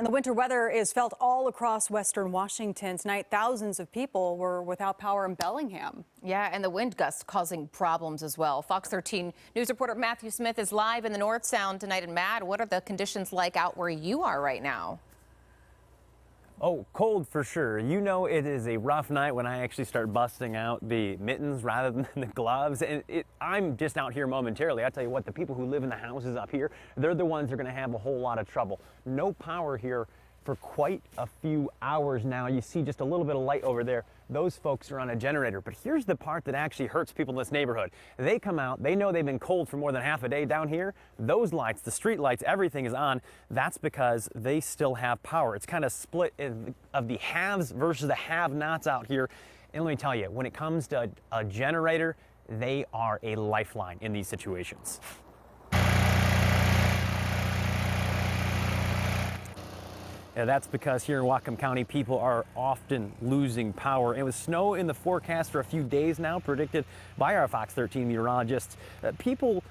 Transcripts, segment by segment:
And the winter weather is felt all across western Washington. Tonight, thousands of people were without power in Bellingham. Yeah, and the wind gusts causing problems as well. Fox 13 News reporter Matthew Smith is live in the North Sound tonight. And Matt, what are the conditions like out where you are right now? Oh, cold for sure. You know, it is a rough night when I actually start busting out the mittens rather than the gloves. And I'm just out here momentarily. I tell you what, the people who live in the houses up here, they're the ones that are going to have a whole lot of trouble. No power here for quite a few hours now. You see just a little bit of light over there. Those folks are on a generator. But here's the part that actually hurts people in this neighborhood. They come out, they know they've been cold for more than half a day down here. Those lights, the street lights, everything is on. That's because they still have power. It's kind of split of the haves versus the have-nots out here. And let me tell you, when it comes to a generator, they are a lifeline in these situations. Yeah, that's because here in Whatcom County, people are often losing power. And with snow in the forecast for a few days now, predicted by our Fox 13 meteorologists, people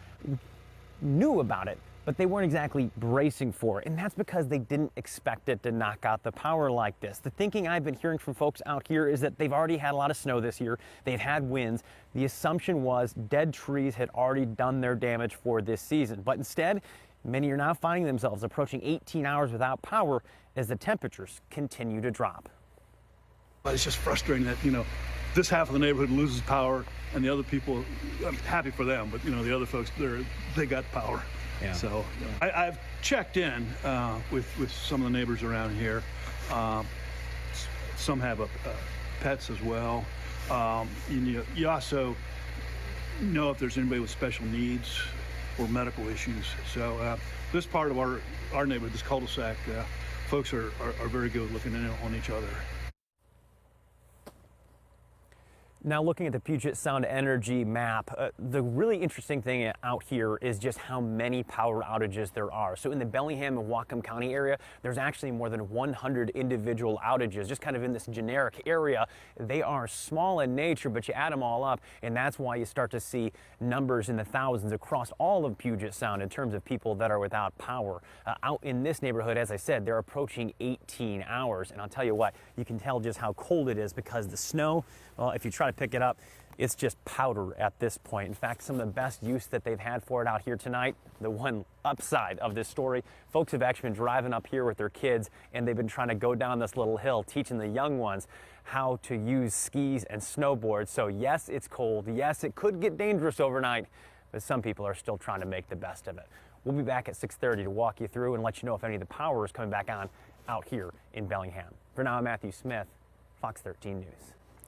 knew about it, but they weren't exactly bracing for it. And that's because they didn't expect it to knock out the power like this. The thinking I've been hearing from folks out here is that they've already had a lot of snow this year. They've had winds. The assumption was dead trees had already done their damage for this season. But instead, many are now finding themselves approaching 18 hours without power as the temperatures continue to drop. But it's just frustrating that, this half of the neighborhood loses power and the other people, I'm happy for them, but, the other folks, they got power. Yeah. So I've checked in with some of the neighbors around here. Some have pets as well. You also know if there's anybody with special needs or medical issues. So this part of our neighborhood, this cul-de-sac, folks are very good looking in on each other. Now looking at the Puget Sound Energy map, the really interesting thing out here is just how many power outages there are. So in the Bellingham and Whatcom County area, there's actually more than 100 individual outages, just kind of in this generic area. They are small in nature, but you add them all up, and that's why you start to see numbers in the thousands across all of Puget Sound in terms of people that are without power. Out in this neighborhood, as I said, they're approaching 18 hours. And I'll tell you what, you can tell just how cold it is because the snow, well, if you try to pick it up, it's just powder at this point. In fact, some of the best use that they've had for it out here tonight, the one upside of this story, folks have actually been driving up here with their kids and they've been trying to go down this little hill, teaching the young ones how to use skis and snowboards. So yes, it's cold. Yes, it could get dangerous overnight, but some people are still trying to make the best of it. We'll be back at 6:30 to walk you through and let you know if any of the power is coming back on out here in Bellingham. For now, I'm Matthew Smith, Fox 13 News.